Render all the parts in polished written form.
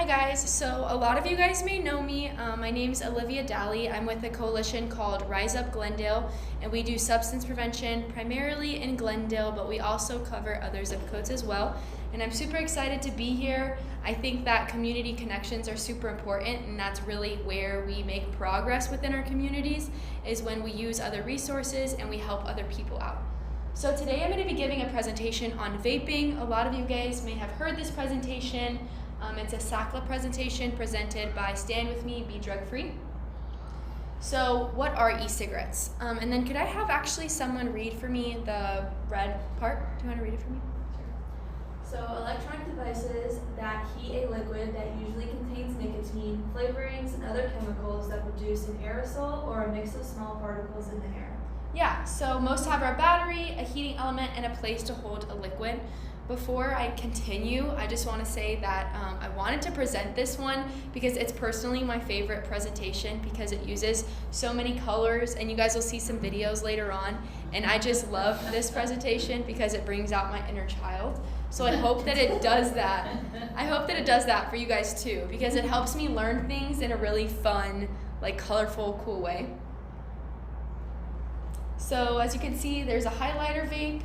Hi guys, so a lot of you guys may know me. My name's Olivia Daly. I'm with a coalition called Rise Up Glendale, and we do substance prevention primarily in Glendale, but we also cover other zip codes as well. And I'm super excited to be here. I think that community connections are super important, and that's really where we make progress within our communities, is when we use other resources and we help other people out. So today I'm going to be giving a presentation on vaping. A lot of you guys may have heard this presentation. It's a SACLA presentation presented by Stand With Me, Be Drug Free. So what are e-cigarettes? And then could I have actually someone read for me the red part? Do you want to read it for me? So electronic devices that heat a liquid that usually contains nicotine, flavorings, and other chemicals that produce an aerosol or a mix of small particles in the air. Yeah, so most have our battery, a heating element, and a place to hold a liquid. Before I continue, I just want to say that I wanted to present this one because it's personally my favorite presentation because it uses so many colors, and you guys will see some videos later on, and I just love this presentation because it brings out my inner child. So I hope that it does that. I hope that it does that for you guys too, because it helps me learn things in a really fun, like colorful, cool way. So as you can see, there's a highlighter vape,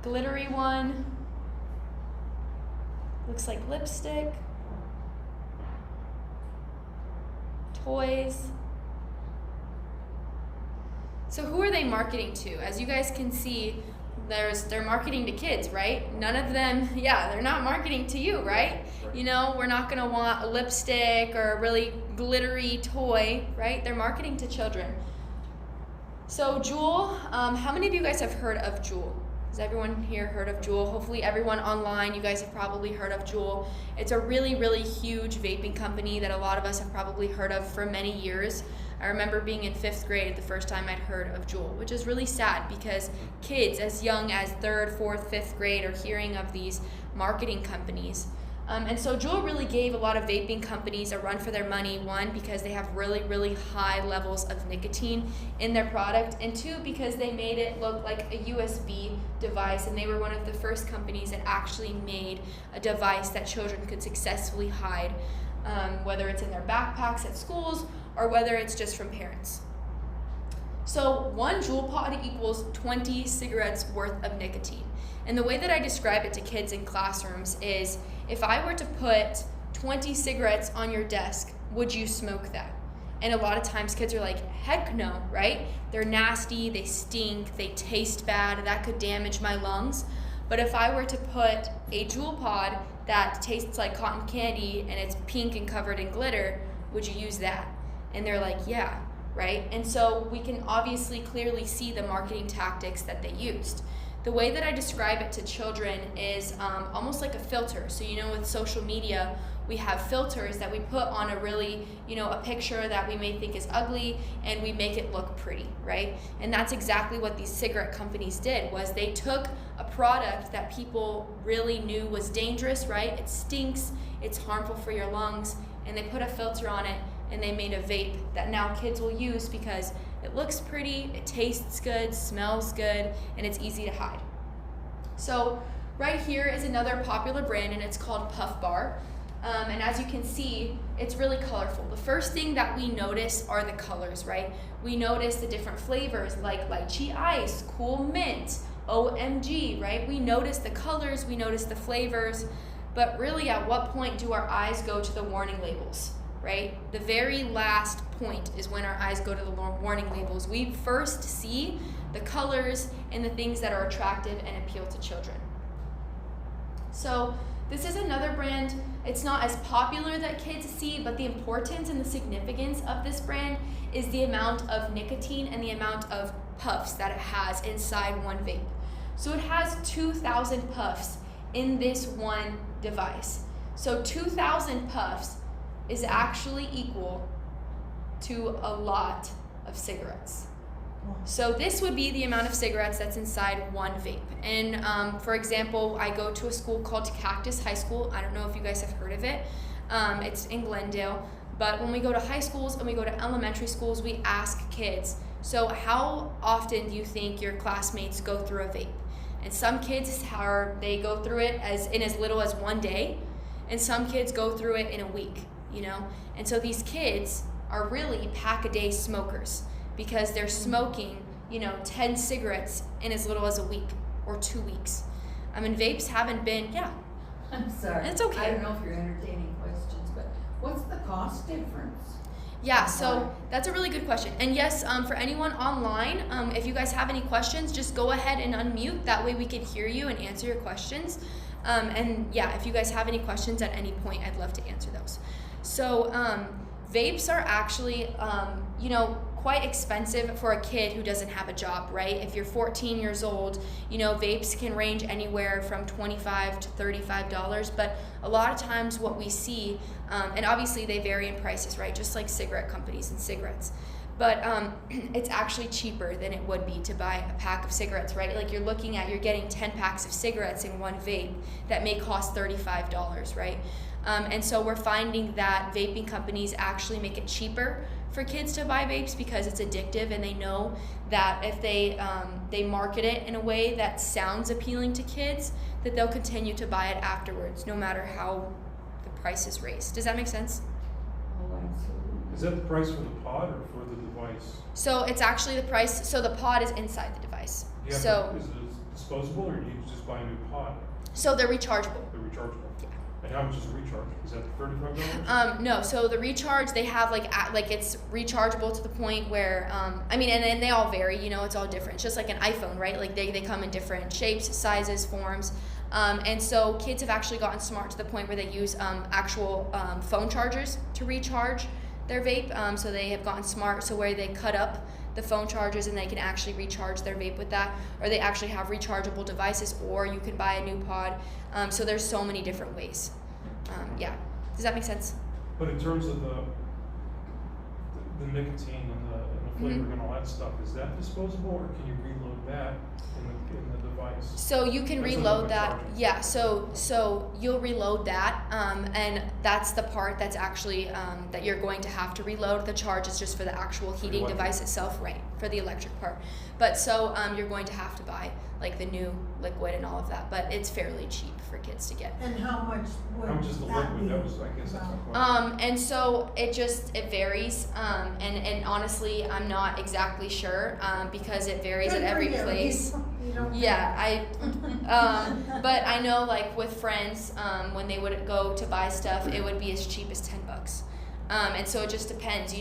glittery one, looks like lipstick, toys. So who are they marketing to? As you guys can see, they're marketing to kids, right? None of them, they're not marketing to you, right? You know, we're not gonna want a lipstick or a really glittery toy, right? They're marketing to children. So Juul, how many of you guys have heard of Juul? Has everyone here heard of Juul? Hopefully everyone online, you guys have probably heard of Juul. It's a really, really huge vaping company that a lot of us have probably heard of for many years. I remember being in 5th grade the first time I'd heard of Juul, which is really sad because kids as young as 3rd, 4th, 5th grade are hearing of these marketing companies. And so Juul really gave a lot of vaping companies a run for their money. One, because they have really, really high levels of nicotine in their product, and two, because they made it look like a USB device, and they were one of the first companies that actually made a device that children could successfully hide, whether it's in their backpacks at schools or whether it's just from parents. So 1 Juul pod equals 20 cigarettes worth of nicotine. And the way that I describe it to kids in classrooms is, if I were to put 20 cigarettes on your desk, would you smoke that? And a lot of times kids are like, heck no, right? They're nasty, they stink, they taste bad, that could damage my lungs. But if I were to put a Juul pod that tastes like cotton candy and it's pink and covered in glitter, would you use that? And they're like, yeah, right? And so we can obviously clearly see the marketing tactics that they used. The way that I describe it to children is almost like a filter. So with social media, we have filters that we put on a really, a picture that we may think is ugly, and we make it look pretty, right? And that's exactly what these cigarette companies did, was they took a product that people really knew was dangerous, right? It stinks, it's harmful for your lungs, and they put a filter on it, and they made a vape that now kids will use because it looks pretty, it tastes good, smells good, and it's easy to hide. So right here is another popular brand, and it's called Puff Bar. And as you can see, it's really colorful. The first thing that we notice are the colors, right? We notice the different flavors like lychee ice, cool mint, OMG, right? We notice the colors, we notice the flavors, but really at what point do our eyes go to the warning labels? Right? The very last point is when our eyes go to the warning labels. We first see the colors and the things that are attractive and appeal to children. So this is another brand. It's not as popular that kids see, but the importance and the significance of this brand is the amount of nicotine and the amount of puffs that it has inside one vape. So it has 2,000 puffs in this one device. So 2,000 puffs is actually equal to a lot of cigarettes. So this would be the amount of cigarettes that's inside one vape. And for example, I go to a school called Cactus High School. I don't know if you guys have heard of it. It's in Glendale. But when we go to high schools and we go to elementary schools, we ask kids, so how often do you think your classmates go through a vape? And some kids they go through it as little as one day. and some kids go through it in a week, you know? And so these kids are really pack-a-day smokers because they're smoking, 10 cigarettes in as little as a week or 2 weeks. And vapes haven't been, I'm sorry. It's okay. I don't know if you're entertaining questions, but what's the cost difference? Yeah, so that's a really good question. And yes, for anyone online, if you guys have any questions, just go ahead and unmute. That way we can hear you and answer your questions. And yeah, if you guys have any questions at any point, I'd love to answer those. So vapes are actually, quite expensive for a kid who doesn't have a job, right? If you're 14 years old, vapes can range anywhere from $25 to $35, but a lot of times what we see, and obviously they vary in prices, right? Just like cigarette companies and cigarettes. But it's actually cheaper than it would be to buy a pack of cigarettes, right? Like you're getting 10 packs of cigarettes in one vape that may cost $35, right? And so we're finding that vaping companies actually make it cheaper for kids to buy vapes because it's addictive, and they know that if they market it in a way that sounds appealing to kids, that they'll continue to buy it afterwards, no matter how the price is raised. Does that make sense? Oh, absolutely. Is that the price for the pod or for the device? So it's actually the price. So the pod is inside the device. Yeah, So is it disposable or do you just buy a new pod? so they're rechargeable. They're rechargeable. Yeah. And how much is a recharge? Is that $35? No, so the recharge they have it's rechargeable to the point where and they all vary, it's all different. It's just like an iPhone, right? Like they come in different shapes, sizes, forms. And so kids have actually gotten smart to the point where they use actual phone chargers to recharge their vape. So they have gotten smart, so where they cut up the phone chargers and they can actually recharge their vape with that, or they actually have rechargeable devices, or you can buy a new pod. So there's so many different ways. Does that make sense? But in terms of the nicotine and the flavoring and all that stuff, is that disposable or can you reload that in the device? So you can That's reload another that. charger. Yeah, so you'll reload that, and that's the part that's actually that you're going to have to reload. The charge is just for the actual heating electric. device itself, right? For the electric part. But so you're going to have to buy like the new liquid and all of that. But it's fairly cheap for kids to get. And how much would How much is the that liquid? be? That was, I guess that's my question. And so it varies, and honestly, I'm not exactly sure because it varies at Good for every you. place. You don't Yeah, but I know like with friends, when they would go to buy stuff, it would be as cheap as $10. And so it just depends,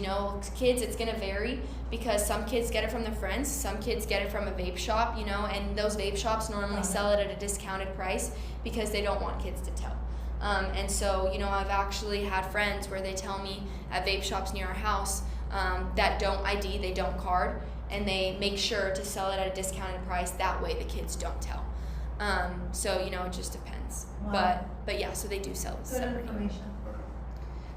kids, it's gonna vary because some kids get it from their friends, some kids get it from a vape shop, and those vape shops normally sell it at a discounted price because they don't want kids to tell. And so, I've actually had friends where they tell me at vape shops near our house that don't ID, they don't card, and they make sure to sell it at a discounted price. That way the kids don't tell. So, it just depends. Wow. But yeah, so they do sell Good separately. information.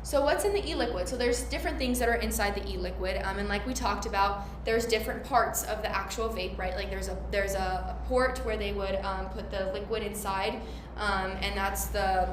So what's in the e-liquid? So there's different things that are inside the e-liquid, and like we talked about, there's different parts of the actual vape, right? Like there's a port where they would put the liquid inside, and that's the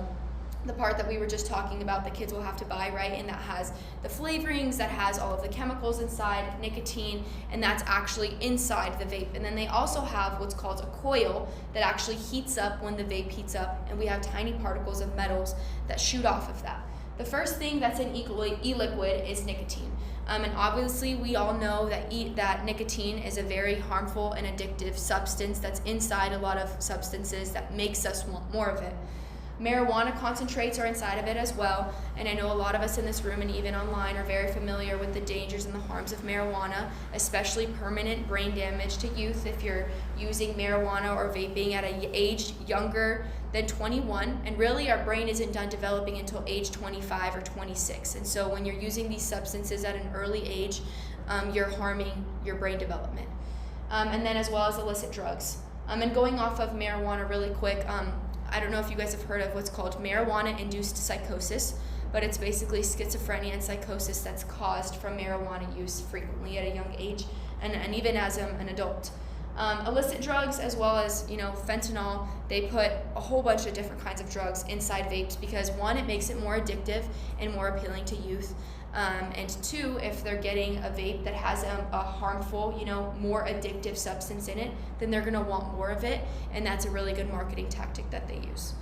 part that we were just talking about. The kids will have to buy, right? And that has the flavorings, that has all of the chemicals inside, nicotine, and that's actually inside the vape. And then they also have what's called a coil that actually heats up when the vape heats up, and we have tiny particles of metals that shoot off of that. The first thing that's in e-liquid is nicotine. And obviously we all know that nicotine is a very harmful and addictive substance that's inside a lot of substances that makes us want more of it. Marijuana concentrates are inside of it as well, and I know a lot of us in this room and even online are very familiar with the dangers and the harms of marijuana, especially permanent brain damage to youth if you're using marijuana or vaping at an age younger than 21, and really our brain isn't done developing until age 25 or 26, and so when you're using these substances at an early age, you're harming your brain development. And then as well as illicit drugs. And going off of marijuana really quick, I don't know if you guys have heard of what's called marijuana-induced psychosis, but it's basically schizophrenia and psychosis that's caused from marijuana use frequently at a young age, and even as an adult. Illicit drugs, as well as fentanyl, they put a whole bunch of different kinds of drugs inside vapes because one, it makes it more addictive and more appealing to youth. And two, if they're getting a vape that has a harmful, more addictive substance in it, then they're gonna want more of it, and that's a really good marketing tactic that they use.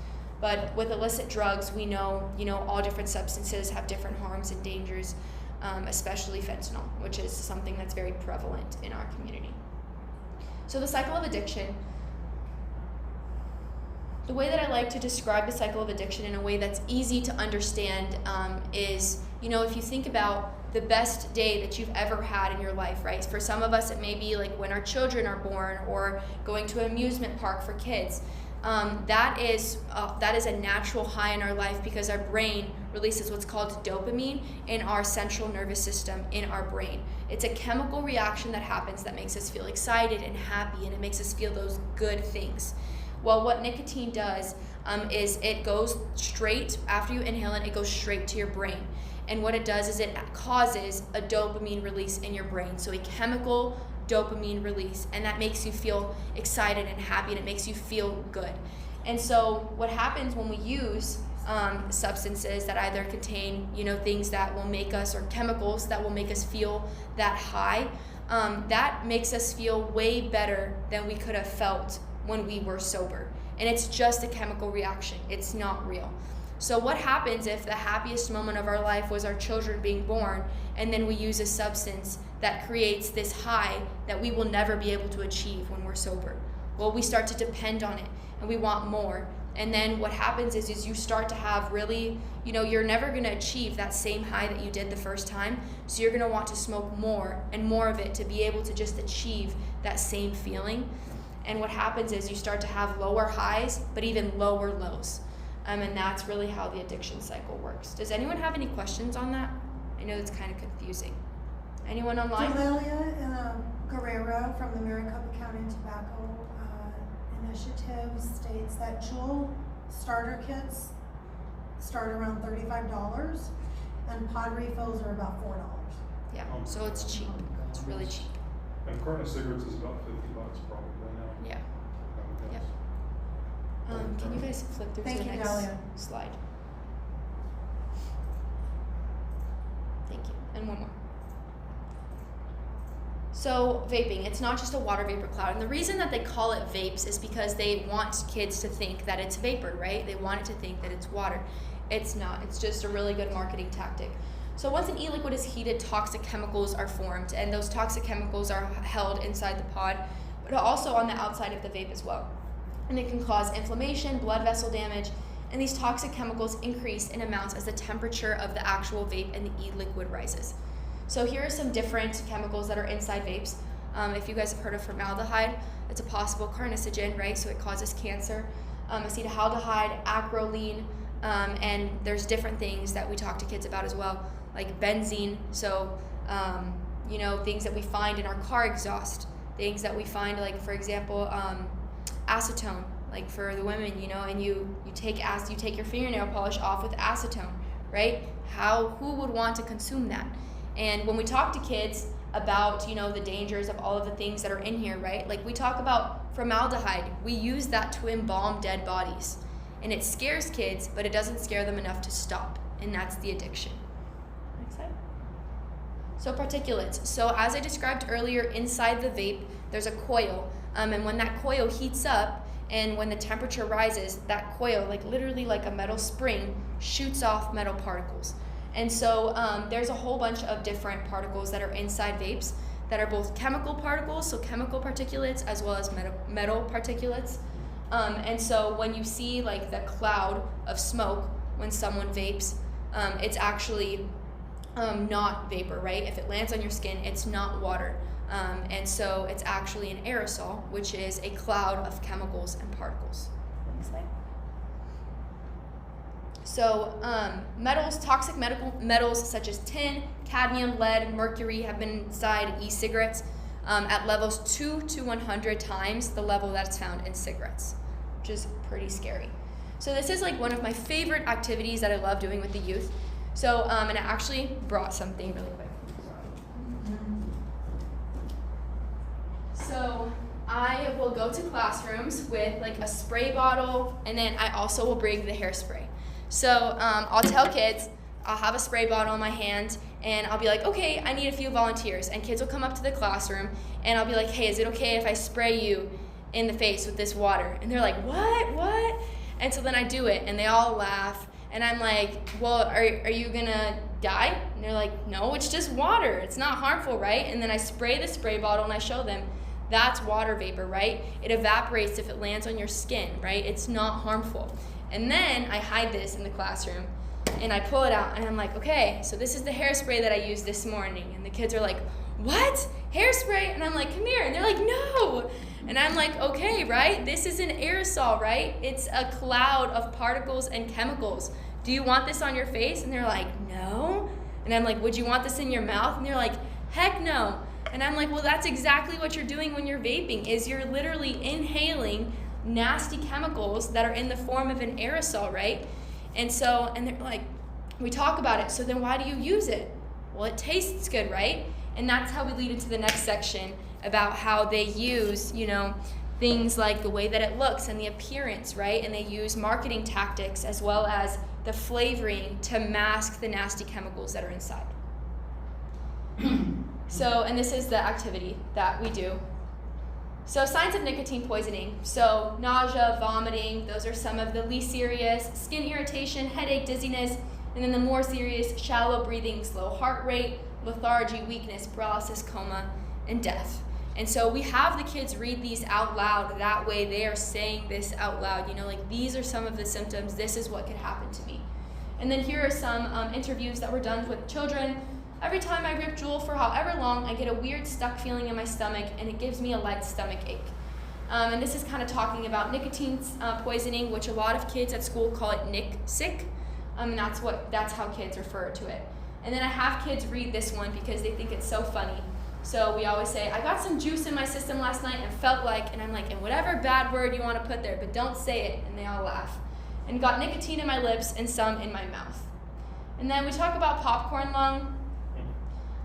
But with illicit drugs, we know, all different substances have different harms and dangers, especially fentanyl, which is something that's very prevalent in our community. So the cycle of addiction, the way that I like to describe the cycle of addiction in a way that's easy to understand is, if you think about the best day that you've ever had in your life, right? For some of us, it may be like when our children are born or going to an amusement park for kids. That is a natural high in our life because our brain releases what's called dopamine in our central nervous system in our brain. It's a chemical reaction that happens that makes us feel excited and happy, and it makes us feel those good things. Well, what nicotine does is it goes straight, after you inhale it, it goes straight to your brain. And what it does is it causes a dopamine release in your brain. So a chemical dopamine release, and that makes you feel excited and happy, and it makes you feel good. And so what happens when we use substances that either contain, things that will make us, or chemicals that will make us feel that high, that makes us feel way better than we could have felt when we were sober. And it's just a chemical reaction. It's not real. So what happens if the happiest moment of our life was our children being born, and then we use a substance that creates this high that we will never be able to achieve when we're sober? Well, we start to depend on it, and we want more. And then what happens is you start to have really, you're never going to achieve that same high that you did the first time. So you're going to want to smoke more and more of it to be able to just achieve that same feeling. And what happens is you start to have lower highs, but even lower lows. And that's really how the addiction cycle works. Does anyone have any questions on that? I know it's kind of confusing. Anyone online? Delilia Guerrero from the Maricopa County Tobacco Initiative states that Juul starter kits start around $35, and pod refills are about $4. Yeah, so it's cheap. It's really cheap. And a carton of cigarettes is about $50 probably now. Yeah. I would guess. Yep. Can you guys flip through Thank to the you, next Dahlia. slide? Thank you. And one more. So vaping, it's not just a water vapor cloud. And the reason that they call it vapes is because they want kids to think that it's vapor, right? They want it to think that it's water. It's not. It's just a really good marketing tactic. So once an e-liquid is heated, toxic chemicals are formed, and those toxic chemicals are held inside the pod, but also on the outside of the vape as well. And it can cause inflammation, blood vessel damage, and these toxic chemicals increase in amounts as the temperature of the actual vape and the e-liquid rises. So here are some different chemicals that are inside vapes. If you guys have heard of formaldehyde, it's a possible carcinogen, right? So it causes cancer. Acetaldehyde, acrolein, and there's different things that we talk to kids about as well, like benzene. So, things that we find in our car exhaust, things that we find, like, for example, acetone, like for the women, and you take your fingernail polish off with acetone, right? Who would want to consume that? And when we talk to kids about, the dangers of all of the things that are in here, right? Like we talk about formaldehyde, we use that to embalm dead bodies. And it scares kids, but it doesn't scare them enough to stop. And that's the addiction. Next slide. So particulates. So as I described earlier, inside the vape, there's a coil. And when that coil heats up, and when the temperature rises, that coil, literally like a metal spring, shoots off metal particles. And so there's a whole bunch of different particles that are inside vapes that are both chemical particles, so chemical particulates, as well as metal particulates. And so when you see the cloud of smoke when someone vapes, it's actually not vapor, right? If it lands on your skin, it's not water. And so it's actually an aerosol, which is a cloud of chemicals and particles. Next slide. So toxic metals such as tin, cadmium, lead, mercury have been inside e-cigarettes at levels 2 to 100 times the level that's found in cigarettes, which is pretty scary. So this is one of my favorite activities that I love doing with the youth. So, and I actually brought something really quick. So I will go to classrooms with a spray bottle, and then I also will bring the hairspray. So I'll tell kids, I'll have a spray bottle in my hand, and I'll be like, okay, I need a few volunteers. And kids will come up to the classroom, and I'll be like, hey, is it okay if I spray you in the face with this water? And they're like, what? And so then I do it, and they all laugh, and I'm like, well, are you gonna die? And they're like, no, it's just water. It's not harmful, right? And then I spray the spray bottle, and I show them, that's water vapor, right? It evaporates if it lands on your skin, right? It's not harmful. And then I hide this in the classroom, and I pull it out, and I'm like, okay, so this is the hairspray that I used this morning. And the kids are like, what? Hairspray? And I'm like, come here. And they're like, no. And I'm like, okay, right? This is an aerosol, right? It's a cloud of particles and chemicals. Do you want this on your face? And they're like, no. And I'm like, would you want this in your mouth? And they're like, heck no. And I'm like, well, that's exactly what you're doing when you're vaping, is you're literally inhaling nasty chemicals that are in the form of an aerosol, right? And they're like, we talk about it, so then why do you use it? Well, it tastes good, right? And that's how we lead into the next section about how they use, things like the way that it looks and the appearance, right? And they use marketing tactics as well as the flavoring to mask the nasty chemicals that are inside. So, and this is the activity that we do. So, signs of nicotine poisoning. So, nausea, vomiting, those are some of the least serious. Skin irritation, headache, dizziness, and then the more serious, shallow breathing, slow heart rate, lethargy, weakness, paralysis, coma, and death. And so we have the kids read these out loud. That way they are saying this out loud. Like, these are some of the symptoms. This is what could happen to me. And then here are some interviews that were done with children. Every time I rip Juul for however long, I get a weird stuck feeling in my stomach, and it gives me a light stomach ache. And this is kind of talking about nicotine poisoning, which a lot of kids at school call it Nick sick. And that's how kids refer to it. And then I have kids read this one because they think it's so funny. So we always say, I got some juice in my system last night and felt like, and I'm like, and whatever bad word you want to put there, but don't say it. And they all laugh. And got nicotine in my lips and some in my mouth. And then we talk about popcorn lung.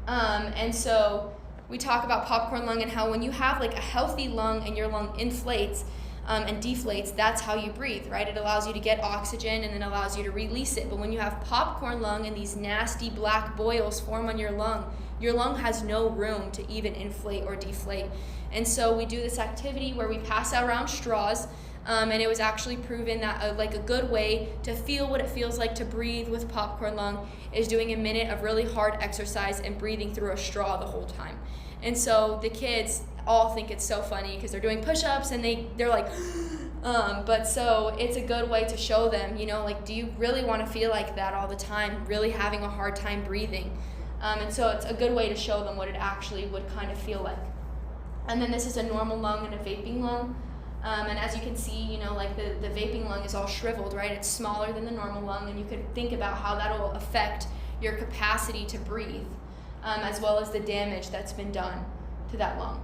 And so we talk about popcorn lung and how when you have like a healthy lung and your lung inflates and deflates, that's how you breathe, right? It allows you to get oxygen and it allows you to release it. But when you have popcorn lung and these nasty black boils form on your lung has no room to even inflate or deflate. And so we do this activity where we pass around straws. And it was actually proven that a good way to feel what it feels like to breathe with popcorn lung is doing a minute of really hard exercise and breathing through a straw the whole time. And so the kids all think it's so funny because they're doing push-ups and they're like, but so it's a good way to show them, do you really want to feel like that all the time, really having a hard time breathing? And so it's a good way to show them what it actually would kind of feel like. And then this is a normal lung and a vaping lung. And as you can see, the vaping lung is all shriveled, right? It's smaller than the normal lung, and you could think about how that will affect your capacity to breathe, as well as the damage that's been done to that lung.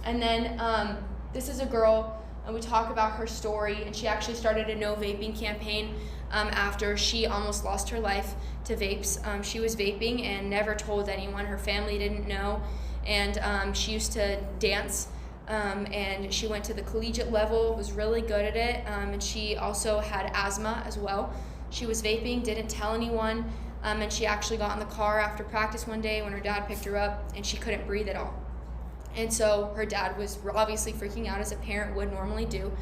And then this is a girl, and we talk about her story, and she actually started a no vaping campaign after she almost lost her life to vapes. She was vaping and never told anyone. Her family didn't know, and she used to dance. And she went to the collegiate level, was really good at it, and she also had asthma as well. She was vaping, didn't tell anyone, and she actually got in the car after practice one day when her dad picked her up, and she couldn't breathe at all. And so her dad was obviously freaking out, as a parent would normally do,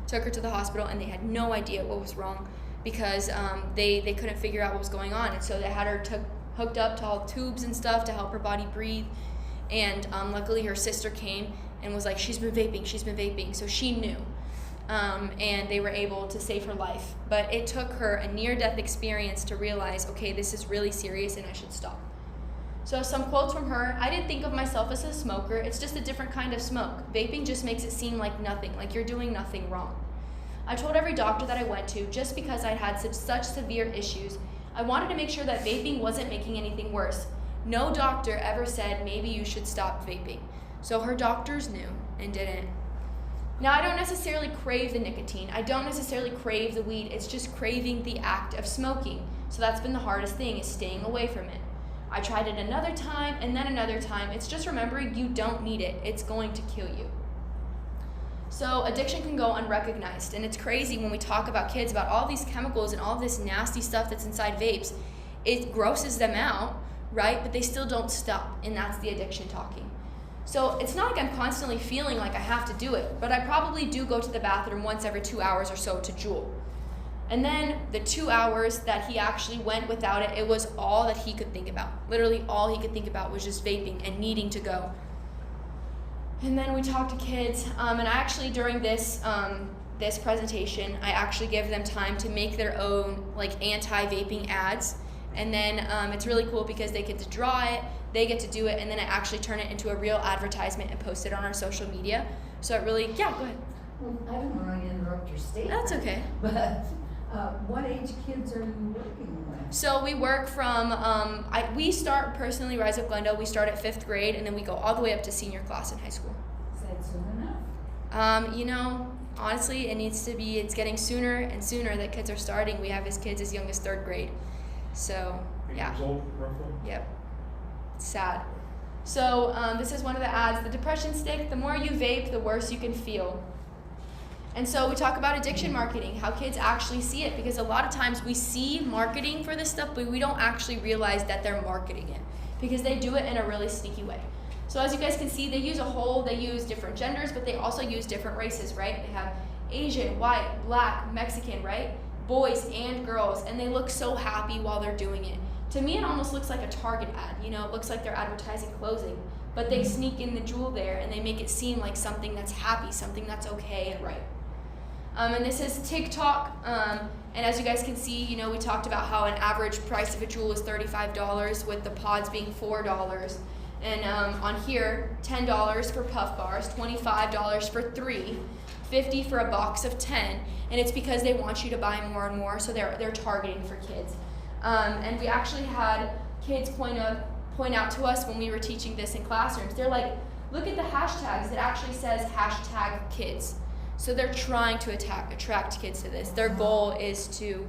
took her to the hospital, and they had no idea what was wrong because they couldn't figure out what was going on. And so they had her hooked up to all tubes and stuff to help her body breathe, and luckily her sister came and was like, she's been vaping, so she knew. And they were able to save her life. But it took her a near-death experience to realize, okay, this is really serious and I should stop. So some quotes from her: I didn't think of myself as a smoker, it's just a different kind of smoke. Vaping just makes it seem like nothing, like you're doing nothing wrong. I told every doctor that I went to, just because I'd had such severe issues, I wanted to make sure that vaping wasn't making anything worse. No doctor ever said, maybe you should stop vaping. So her doctors knew and didn't. Now, I don't necessarily crave the nicotine. I don't necessarily crave the weed. It's just craving the act of smoking. So that's been the hardest thing, is staying away from it. I tried it another time and then another time. It's just remembering you don't need it. It's going to kill you. So addiction can go unrecognized. And it's crazy when we talk about kids, about all these chemicals and all this nasty stuff that's inside vapes. It grosses them out, right? But they still don't stop. And that's the addiction talking. So it's not like I'm constantly feeling like I have to do it, but I probably do go to the bathroom once every 2 hours or so to Juul. And then the 2 hours that he actually went without it, it was all that he could think about. Literally all he could think about was just vaping and needing to go. And then we talked to kids, and I actually, during this this presentation, I actually give them time to make their own like anti-vaping ads. And then it's really cool because they get to draw it, they get to do it, and then I actually turn it into a real advertisement and post it on our social media. So it really, yeah, go ahead. Well, I don't want to interrupt your statement. That's okay. But what age kids are you working with? So we work from, we start personally, Rise Up Glendale, we start at 5th grade, and then we go all the way up to senior class in high school. Is that soon enough? You know, honestly, it needs to be, it's getting sooner and sooner that kids are starting. We have kids as young as 3rd grade. So, 8 yeah. years old, roughly? Yep. It's sad. So, this is one of the ads. The depression stick, the more you vape, the worse you can feel. And so we talk about addiction marketing, how kids actually see it, because a lot of times we see marketing for this stuff, but we don't actually realize that they're marketing it, because they do it in a really sneaky way. So as you guys can see, they use different genders, but they also use different races, right? They have Asian, white, black, Mexican, right? Boys and girls, and they look so happy while they're doing it. To me, it almost looks like a Target ad. You know, it looks like they're advertising clothing, but they sneak in the jewel there, and they make it seem like something that's happy, something that's okay and right. And this is TikTok, and as you guys can see, you know, we talked about how an average price of a jewel is $35, with the pods being $4. And on here, $10 for puff bars, $25 for 3, $50 for a box of 10, and it's because they want you to buy more and more, so they're targeting for kids. And we actually had kids point out to us when we were teaching this in classrooms. They're like, look at the hashtags. It actually says #kids. So they're trying to attract kids to this. Their goal is to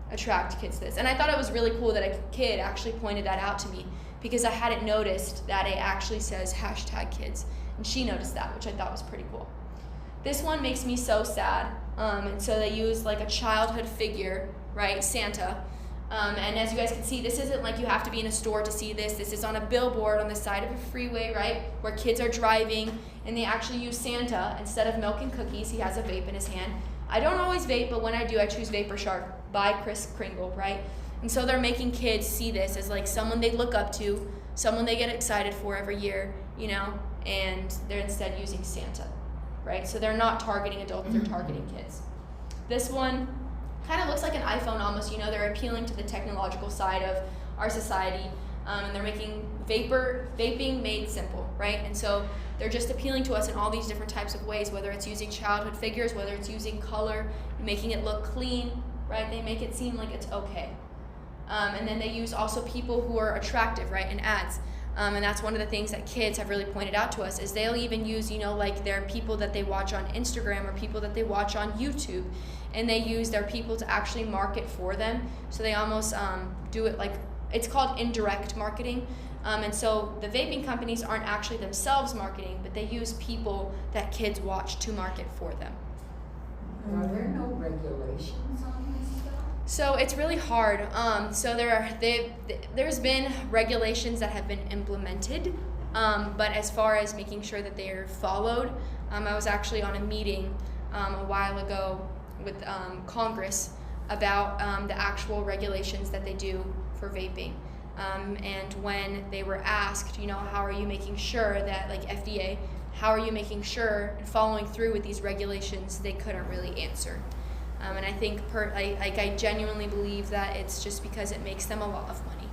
attract kids to this. And I thought it was really cool that a kid actually pointed that out to me, because I hadn't noticed that it actually says #kids. And she noticed that, which I thought was pretty cool. This one makes me so sad. And so they use like a childhood figure, right, Santa. And as you guys can see, this isn't like you have to be in a store to see this. This is on a billboard on the side of a freeway, right, where kids are driving, and they actually use Santa instead of milk and cookies. He has a vape in his hand. I don't always vape, but when I do, I choose Vapor Shark by Kris Kringle, right? And so they're making kids see this as like someone they look up to, someone they get excited for every year, you know, and they're instead using Santa, right? So they're not targeting adults, they're targeting kids. This one kind of looks like an iPhone almost, you know, they're appealing to the technological side of our society, and they're making vaping made simple, right? And so they're just appealing to us in all these different types of ways, whether it's using childhood figures, whether it's using color, making it look clean, right? They make it seem like it's okay. And then they use also people who are attractive, right, in ads. And that's one of the things that kids have really pointed out to us, is they'll even use, you know, like their people that they watch on Instagram or people that they watch on YouTube, and they use their people to actually market for them. So they almost do it like, it's called indirect marketing. And so the vaping companies aren't actually themselves marketing, but they use people that kids watch to market for them. Are there no regulations on this stuff? So it's really hard. So there's been regulations that have been implemented, but as far as making sure that they are followed, I was actually on a meeting a while ago with Congress about the actual regulations that they do for vaping. And when they were asked, you know, how are you making sure that, like FDA, how are you making sure and following through with these regulations, they couldn't really answer. And I think, I genuinely believe that it's just because it makes them a lot of money.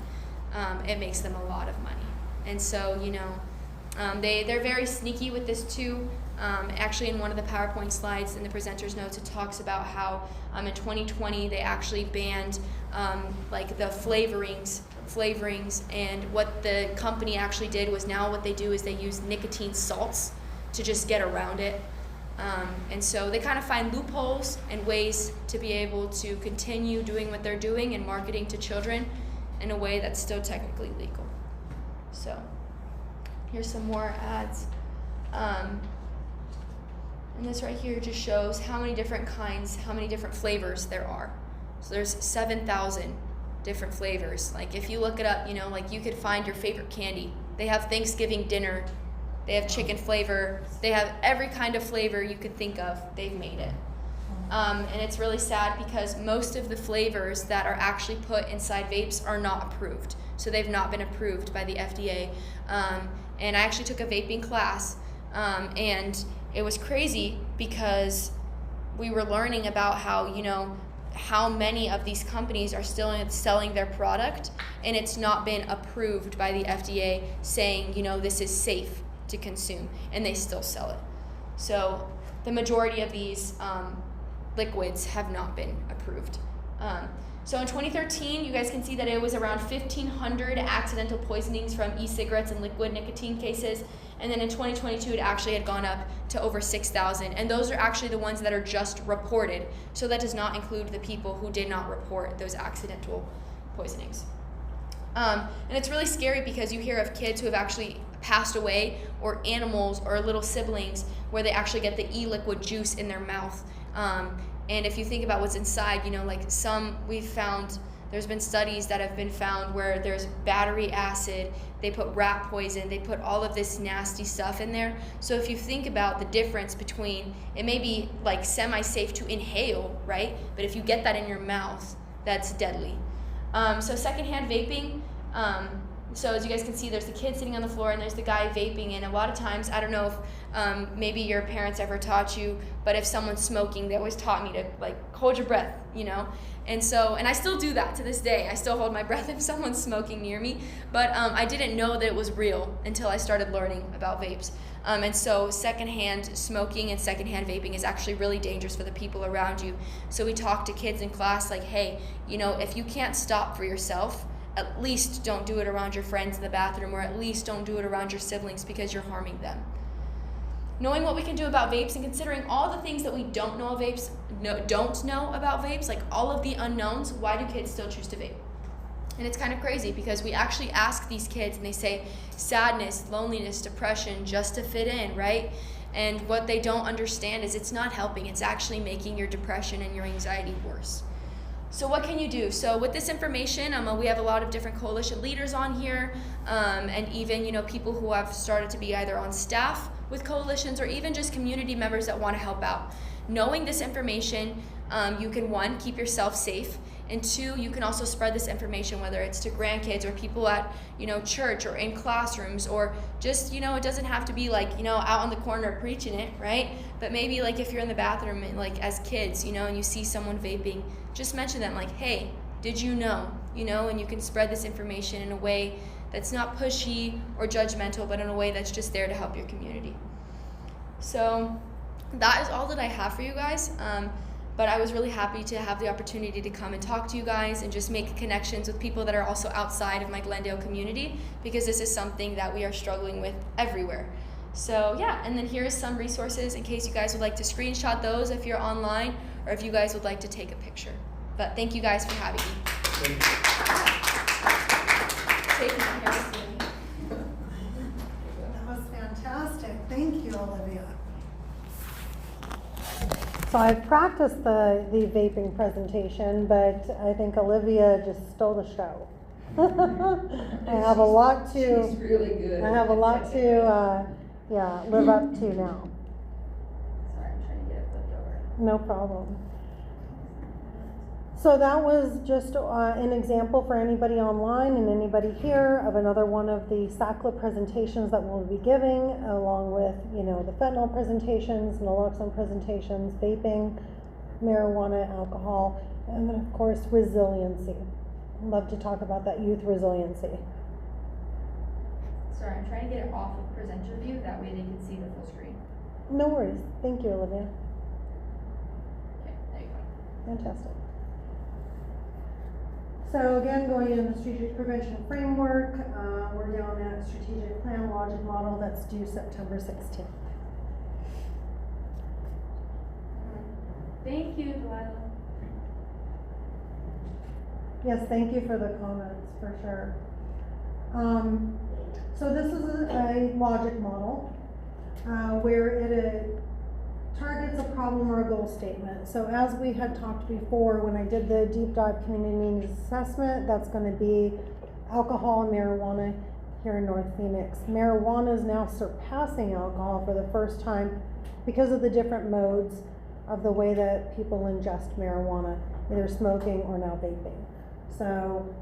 It makes them a lot of money. And so, you know, they're very sneaky with this too. Actually, in one of the PowerPoint slides in the presenter's notes, it talks about how in 2020 they actually banned like the flavorings, and what the company actually did was, now what they do is they use nicotine salts to just get around it. And so they kind of find loopholes and ways to be able to continue doing what they're doing and marketing to children in a way that's still technically legal. So here's some more ads. And this right here just shows how many different kinds, how many different flavors there are. So there's 7,000 different flavors. Like if you look it up, you know, like you could find your favorite candy. They have Thanksgiving dinner. They have chicken flavor. They have every kind of flavor you could think of. They've made it. And it's really sad because most of the flavors that are actually put inside vapes are not approved. So they've not been approved by the FDA. And I actually took a vaping class, and it was crazy because we were learning about how many of these companies are still selling their product, and it's not been approved by the FDA saying, this is safe to consume, and they still sell it. So the majority of these liquids have not been approved. So in 2013, you guys can see that it was around 1,500 accidental poisonings from e-cigarettes and liquid nicotine cases. And then in 2022, it actually had gone up to over 6,000. And those are actually the ones that are just reported. So that does not include the people who did not report those accidental poisonings. And it's really scary because you hear of kids who have actually passed away, or animals or little siblings where they actually get the e-liquid juice in their mouth. And if you think about what's inside, we've found, there's been studies that have been found where there's battery acid, they put rat poison, they put all of this nasty stuff in there. So if you think about the difference between, it may be like semi-safe to inhale, right? But if you get that in your mouth, that's deadly. So secondhand vaping, so as you guys can see, there's the kid sitting on the floor and there's the guy vaping, and a lot of times, I don't know if maybe your parents ever taught you, but if someone's smoking, they always taught me to hold your breath, and I still do that to this day. I still hold my breath if someone's smoking near me, but I didn't know that it was real until I started learning about vapes. And so secondhand smoking and secondhand vaping is actually really dangerous for the people around you. So we talk to kids in class hey, if you can't stop for yourself, at least don't do it around your friends in the bathroom, or at least don't do it around your siblings because you're harming them. Knowing what we can do about vapes and considering all the things that we don't know about vapes, like all of the unknowns, why do kids still choose to vape? And it's kind of crazy because we actually ask these kids and they say sadness, loneliness, depression, just to fit in, right? And what they don't understand is it's not helping. It's actually making your depression and your anxiety worse. So what can you do? So with this information, we have a lot of different coalition leaders on here, and even people who have started to be either on staff with coalitions or even just community members that want to help out. Knowing this information, you can, one, keep yourself safe, and two, you can also spread this information, whether it's to grandkids or people at church or in classrooms, or just it doesn't have to be out on the corner preaching it, right? But maybe if you're in the bathroom and as kids, and you see someone vaping, just mention them hey, did you know? And you can spread this information in a way that's not pushy or judgmental, but in a way that's just there to help your community. So that is all that I have for you guys. But I was really happy to have the opportunity to come and talk to you guys and just make connections with people that are also outside of my Glendale community, because this is something that we are struggling with everywhere. So yeah, and then here's some resources in case you guys would like to screenshot those if you're online, or if you guys would like to take a picture. But thank you guys for having me. That was fantastic. Thank you, Olivia. So I've practiced the vaping presentation, but I think Olivia just stole the show. I have a lot to. She's really good. I have a lot to, live up to now. Sorry, I'm trying to get it flipped over. No problem. So that was just an example for anybody online and anybody here of another one of the SACLA presentations that we'll be giving, along with, the fentanyl presentations, naloxone presentations, vaping, marijuana, alcohol, and then of course resiliency. I'd love to talk about that youth resiliency. Sorry, I'm trying to get it off of presenter view, that way they can see the full screen. No worries. Thank you, Olivia. Okay, there you go. Fantastic. So again, going into the strategic prevention framework, we're down at strategic plan logic model that's due September 16th. Thank you, Delilah. Yes, thank you for the comments, for sure. So this is a logic model where it targets a problem or a goal statement. So as we had talked before, when I did the deep dive community needs assessment, that's going to be alcohol and marijuana here in North Phoenix. Marijuana is now surpassing alcohol for the first time because of the different modes of the way that people ingest marijuana, either smoking or now vaping. So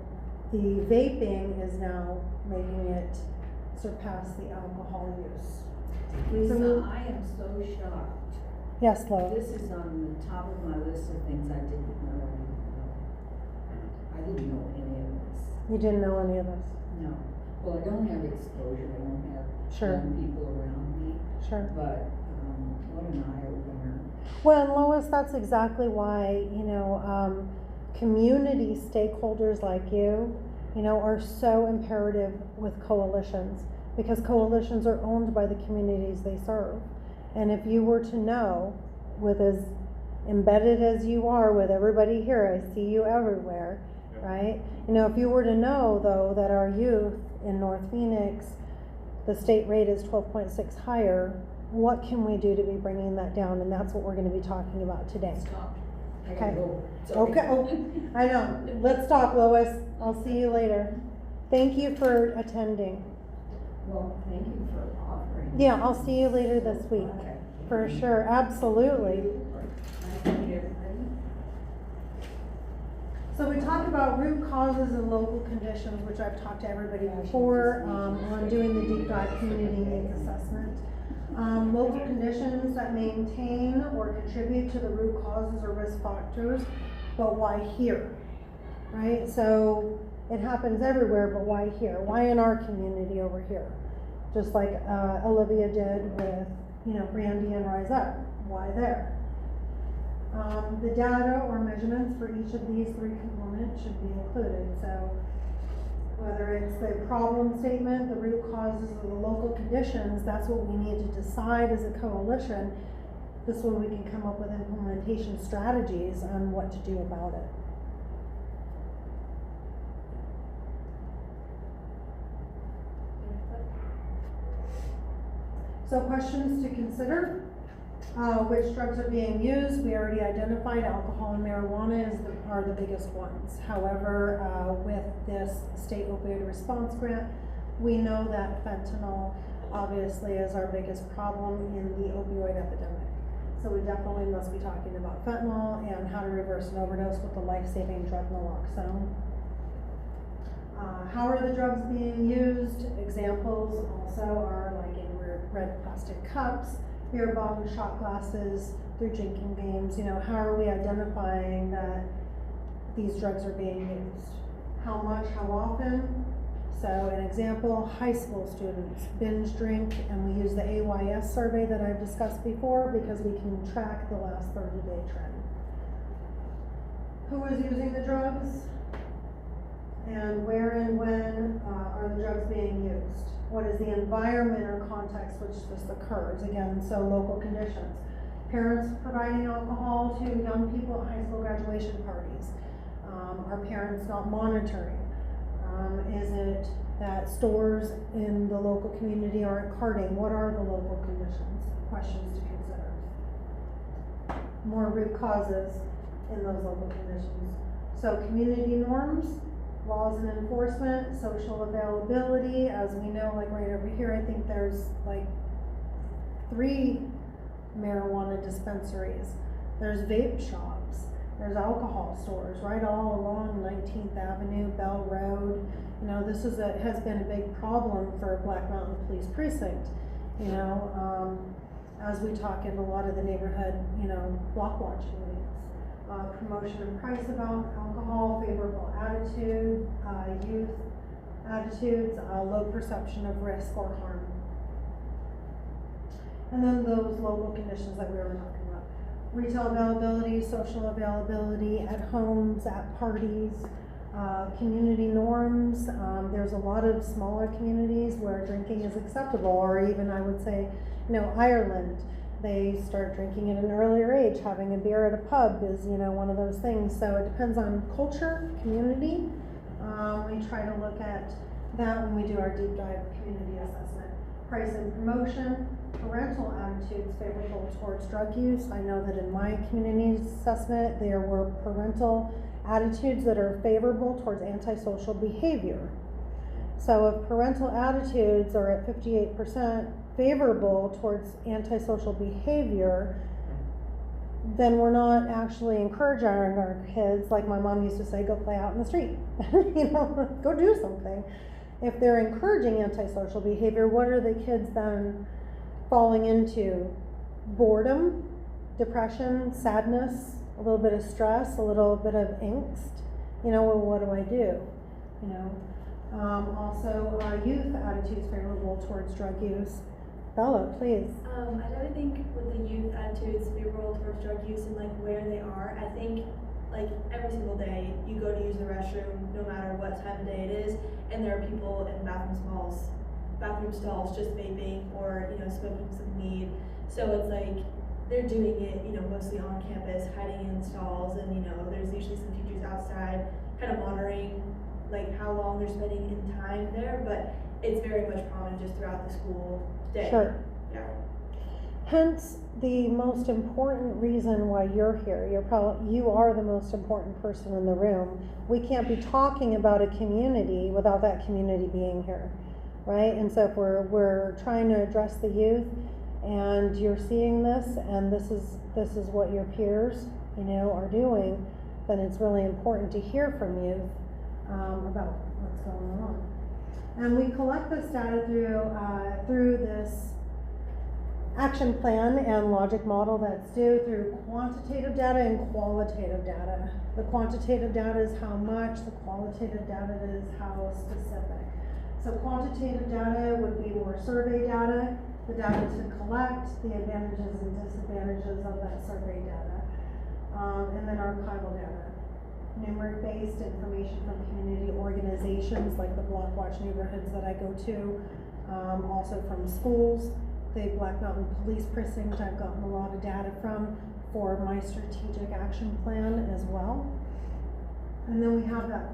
the vaping is now making it surpass the alcohol use. Lisa, I am so shocked. Yes, Lois? This is on the top of my list of things I didn't know. I didn't know any of this. You didn't know any of this? No. Well, I don't have exposure, I don't have Sure. young people around me, Sure. but, what an eye-opener. Well, and Lois, that's exactly why, community stakeholders like you, are so imperative with coalitions, because coalitions are owned by the communities they serve. And if you were to know, with as embedded as you are with everybody here, I see you everywhere, Yeah. right? If you were to know, though, that our youth in North Phoenix, the state rate is 12.6 higher, what can we do to be bringing that down? And that's what we're gonna be talking about today. Stop. I Okay. gotta go. Sorry. Okay, I know. Let's talk, Lois. I'll see you later. Thank you for attending. Well, thank you for offering. Yeah, I'll see you later this week. Okay. For sure, absolutely. Nice to meet everybody. So we talked about root causes and local conditions, which I've talked to everybody before, on doing the deep dive community needs assessment. Local conditions that maintain or contribute to the root causes or risk factors, but why here? Right? So it happens everywhere, but why here? Why in our community over here? Just like Olivia did with, Brandy and Rise Up. Why there? The data or measurements for each of these three components should be included. So whether it's the problem statement, the root causes, or the local conditions, that's what we need to decide as a coalition. This way we can come up with implementation strategies on what to do about it. So questions to consider. Which drugs are being used? We already identified alcohol and marijuana are the biggest ones. However, with this state opioid response grant, we know that fentanyl obviously is our biggest problem in the opioid epidemic. So we definitely must be talking about fentanyl and how to reverse an overdose with the life-saving drug naloxone. How are the drugs being used? Examples also are like in red plastic cups, beer bong, shot glasses, through drinking games. How are we identifying that these drugs are being used? How much, how often? So an example, high school students binge drink, and we use the AYS survey that I've discussed before because we can track the last 30-day trend. Who is using the drugs? And where and when are the drugs being used? What is the environment or context which this occurs? Again, so local conditions. Parents providing alcohol to young people at high school graduation parties. Are parents not monitoring? Is it that stores in the local community aren't carding? What are the local conditions? Questions to consider. More root causes in those local conditions. So community norms, laws and enforcement, social availability. As we know, like right over here, I think there's like 3 marijuana dispensaries. There's vape shops. There's alcohol stores right all along 19th Avenue, Bell Road. This has been a big problem for Black Mountain Police Precinct. As we talk in a lot of the neighborhood, block watching meetings. Promotion and price about alcohol, favorable attitude, youth attitudes, low perception of risk or harm. And then those local conditions that we were talking about. Retail availability, social availability, at homes, at parties, community norms. There's a lot of smaller communities where drinking is acceptable, or even I would say, Ireland. They start drinking at an earlier age. Having a beer at a pub is, one of those things. So it depends on culture, community. We try to look at that when we do our deep dive community assessment. Price and promotion, parental attitudes favorable towards drug use. I know that in my community assessment, there were parental attitudes that are favorable towards antisocial behavior. So if parental attitudes are at 58% favorable towards antisocial behavior, then we're not actually encouraging our kids, like my mom used to say, go play out in the street, you know, go do something. If they're encouraging antisocial behavior, what are the kids then falling into? Boredom, depression, sadness, a little bit of stress, a little bit of angst. You know, well, what do I do? You know, also youth attitudes favorable towards drug use. Bella, please. I definitely think with the youth attitudes favorable towards drug use and like where they are, I think like every single day you go to use the restroom, no matter what time of day it is, and there are people in bathroom stalls just vaping or, you know, smoking some weed. So it's like they're doing it, you know, mostly on campus, hiding in stalls, and you know, there's usually some teachers outside kind of monitoring like how long they're spending in time there, but it's very much common just throughout the school day. Sure. Yeah. Hence, the most important reason why you're here. You are the most important person in the room. We can't be talking about a community without that community being here, right? And so if we're trying to address the youth, and you're seeing this, and this is what your peers, you know, are doing, then it's really important to hear from you about what's going on. And we collect this data through this action plan and logic model that's due through quantitative data and qualitative data. The quantitative data is how much, the qualitative data is how specific. So quantitative data would be more survey data, the data to collect, the advantages and disadvantages of that survey data, and then archival data. Numeric-based information from community organizations like the Block Watch neighborhoods that I go to, also from schools. The Black Mountain Police Precinct I've gotten a lot of data from for my strategic action plan as well. And then we have that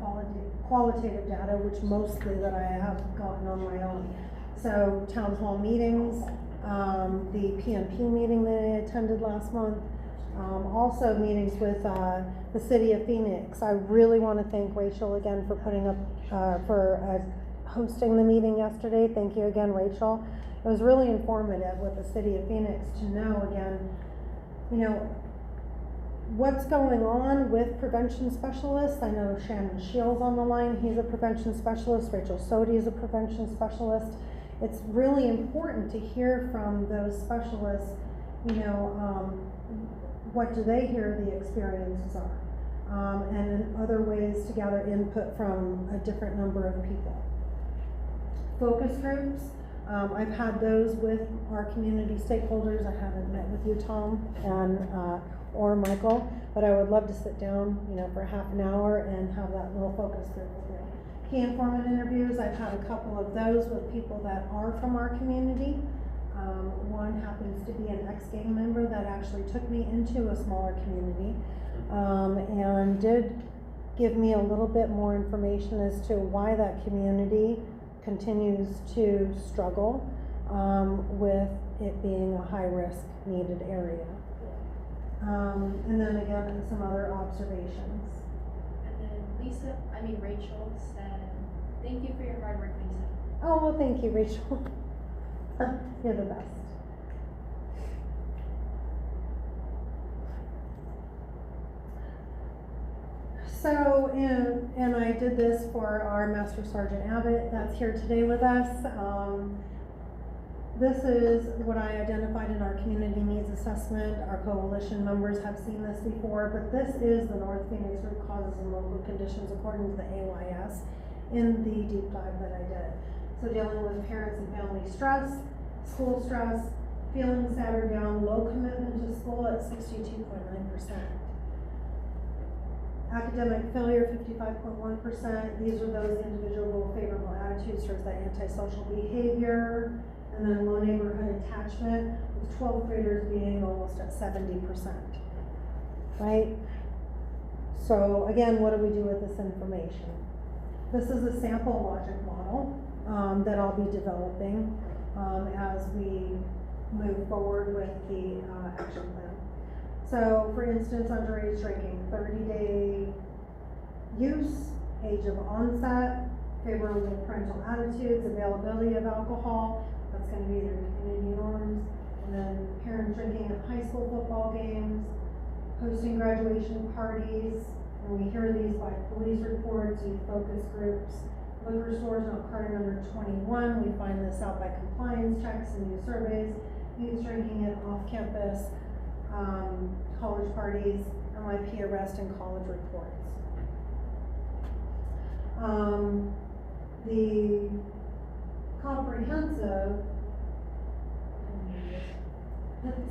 qualitative data, which mostly that I have gotten on my own. So town hall meetings, the PNP meeting that I attended last month, also meetings with the city of Phoenix. I really want to thank Rachel again for putting up, hosting the meeting yesterday. Thank you again, Rachel. It was really informative with the city of Phoenix to know again, you know, what's going on with prevention specialists. I know Shannon Shields on the line, he's a prevention specialist. Rachel Sodi is a prevention specialist. It's really important to hear from those specialists, you know, what do they hear the experiences are, and in other ways to gather input from a different number of people. Focus groups, I've had those with our community stakeholders. I haven't met with you, Tom, and or Michael, but I would love to sit down, you know, for half an hour and have that little focus group with you. Key informant interviews, I've had a couple of those with people that are from our community. One happens to be an ex-gang member that actually took me into a smaller community, and did give me a little bit more information as to why that community continues to struggle with it being a high-risk needed area. And then again, some other observations. And then Rachel said, thank you for your hard work, Lisa. Oh, well, thank you, Rachel. You're the best. So, and I did this for our Master Sergeant Abbott that's here today with us. This is what I identified in our community needs assessment. Our coalition members have seen this before, but this is the North Phoenix root causes and local conditions according to the AYS in the deep dive that I did. So dealing with parents and family stress, school stress, feeling sad or down, low commitment to school at 62.9%. Academic failure, 55.1%. These are those individual favorable attitudes towards that antisocial behavior. And then low neighborhood attachment, with 12th graders being almost at 70%, right? So again, what do we do with this information? This is a sample logic model that I'll be developing as we move forward with the action plan. So for instance, underage drinking, 30-day use, age of onset, favorable parental attitudes, availability of alcohol. That's going to be their community norms. And then parents drinking at high school football games, hosting graduation parties, and we hear these by police reports, youth focus groups, liquor stores not carting under 21, we find this out by compliance checks and youth surveys, youth drinking at off-campus, college parties, NYP arrest and college reports. The comprehensive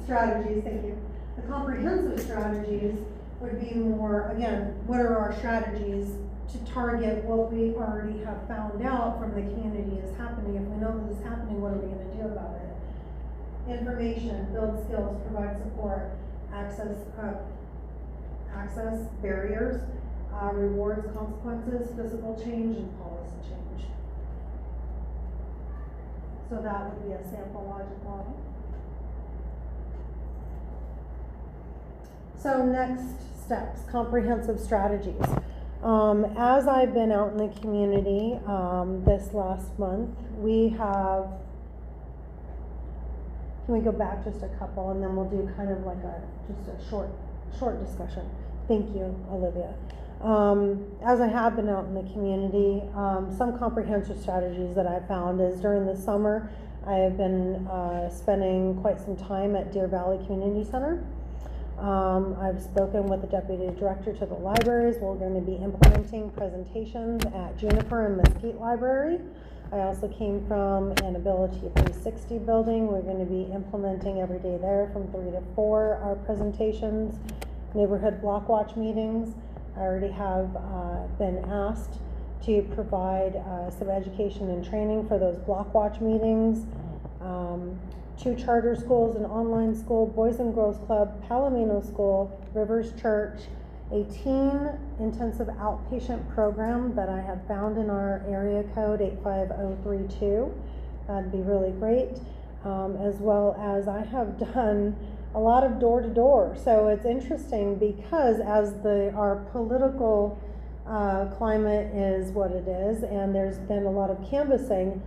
strategies, thank you. The comprehensive strategies would be more, again, what are our strategies to target what we already have found out from the community is happening. If we know this is happening, what are we gonna do about it? Information, build skills, provide support, access barriers, rewards, consequences, physical change, and policy change. So that would be a sample logic model. So next steps, comprehensive strategies. As I've been out in the community this last month, we have, can we go back just a couple and then we'll do kind of like just a short discussion. Thank you, Olivia. As I have been out in the community, some comprehensive strategies that I found is during the summer, I have been spending quite some time at Deer Valley Community Center. I've spoken with the deputy director to the libraries. We're going to be implementing presentations at Juniper and Mesquite Library. I also came from an Ability 360 building. We're going to be implementing every day there from 3 to 4 our presentations, neighborhood block watch meetings. I already have been asked to provide some education and training for those block watch meetings. 2 charter schools, an online school, Boys and Girls Club, Palomino School, Rivers Church, a teen intensive outpatient program that I have found in our area code 85032. That'd be really great. As well as I have done a lot of door-to-door. So it's interesting because as our political climate is what it is, and there's been a lot of canvassing,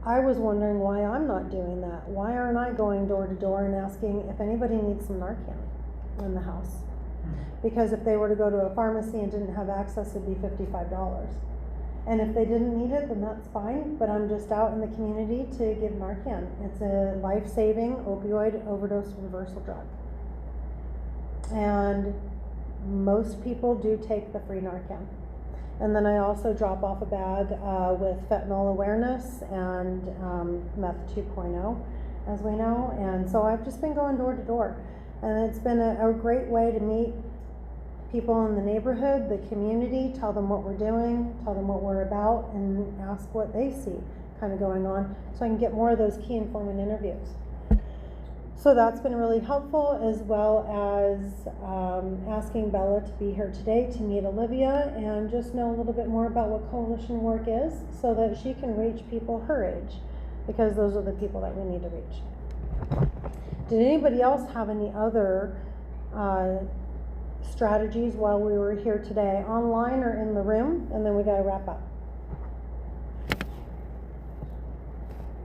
I was wondering why I'm not doing that. Why aren't I going door to door and asking if anybody needs some Narcan in the house? Because if they were to go to a pharmacy and didn't have access, it'd be $55. And if they didn't need it, then that's fine, but I'm just out in the community to give Narcan. It's a life-saving opioid overdose reversal drug. And most people do take the free Narcan. And then I also drop off a bag with fentanyl awareness and meth 2.0, as we know. And so I've just been going door to door. And it's been a great way to meet people in the neighborhood, the community, tell them what we're doing, tell them what we're about, and ask what they see kind of going on, so I can get more of those key informant interviews. So that's been really helpful, as well as asking Bella to be here today to meet Olivia and just know a little bit more about what coalition work is so that she can reach people her age, because those are the people that we need to reach. Did anybody else have any other strategies while we were here today, online or in the room? And then we gotta wrap up.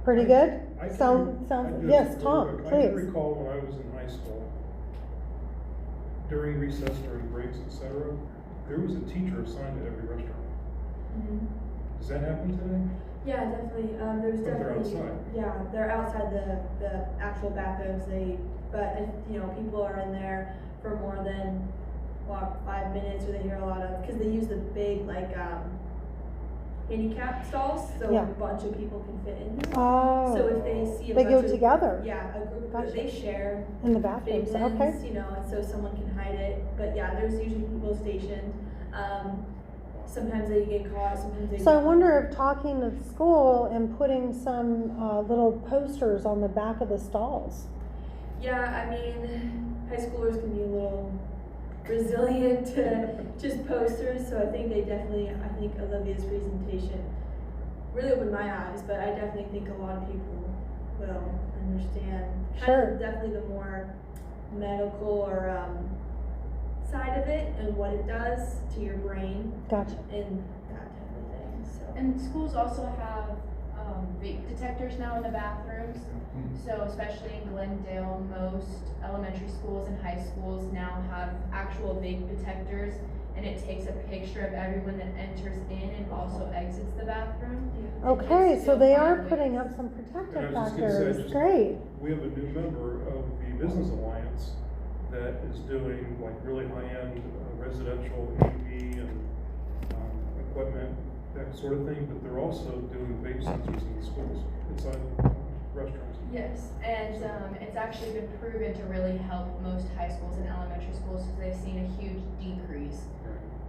Pretty good? Yes, Tom, I please. can recall when I was in high school, during recess, during breaks, etc., there was a teacher assigned to every restaurant. Mm-hmm. Does that happen today? Yeah, definitely. There's But they're definitely. outside. Yeah, they're outside the actual bathrooms. But you know, people are in there for more than 5 minutes, or they hear a lot of, because they use the big handicap stalls, so Yeah. a bunch of people can fit in there. Oh. So if they see a They bunch go of, together. Yeah, a group Gotcha. they share In the bathrooms, bins, okay. you know, and so someone can hide it. But yeah, there's usually people stationed. Sometimes they get caught, sometimes they So I don't. wonder if talking to the school and putting some little posters on the back of the stalls. Yeah, I mean, high schoolers can be a little resilient to just posters, so I think Olivia's presentation really opened my eyes, but I definitely think a lot of people will understand. Sure. Definitely the more medical or side of it and what it does to your brain Gotcha. and that type of thing, so. And schools also have vape detectors now in the bathrooms. So especially in Glendale, most elementary schools and high schools now have actual vape detectors, and it takes a picture of everyone that enters in and also exits the bathroom. And Okay, kids so still they find are ways. putting up some And protective I was just gonna say, factors, great. We have a new member of the Business Alliance that is doing like really high-end residential AV and equipment, that sort of thing, but they're also doing vape sensors in the schools, inside restrooms. Yes, and it's actually been proven to really help most high schools and elementary schools because they've seen a huge decrease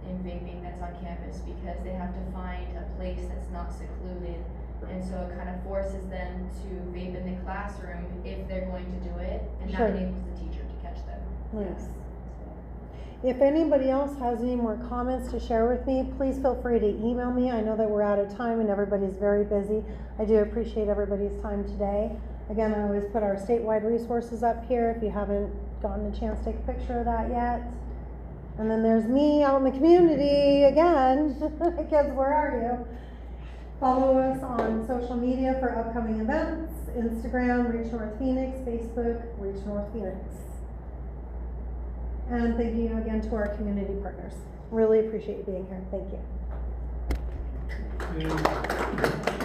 in vaping that's on campus because they have to find a place that's not secluded. And so it kind of forces them to vape in the classroom if they're going to do it, and Sure. that enables the teacher to catch them. Yes. If anybody else has any more comments to share with me, please feel free to email me. I know that we're out of time and everybody's very busy. I do appreciate everybody's time today. Again, I always put our statewide resources up here if you haven't gotten a chance to take a picture of that yet. And then there's me out in the community again. Kids, where are you? Follow us on social media for upcoming events, Instagram, Reach North Phoenix, Facebook, Reach North Phoenix. And thank you again to our community partners. Really appreciate you being here. Thank you. And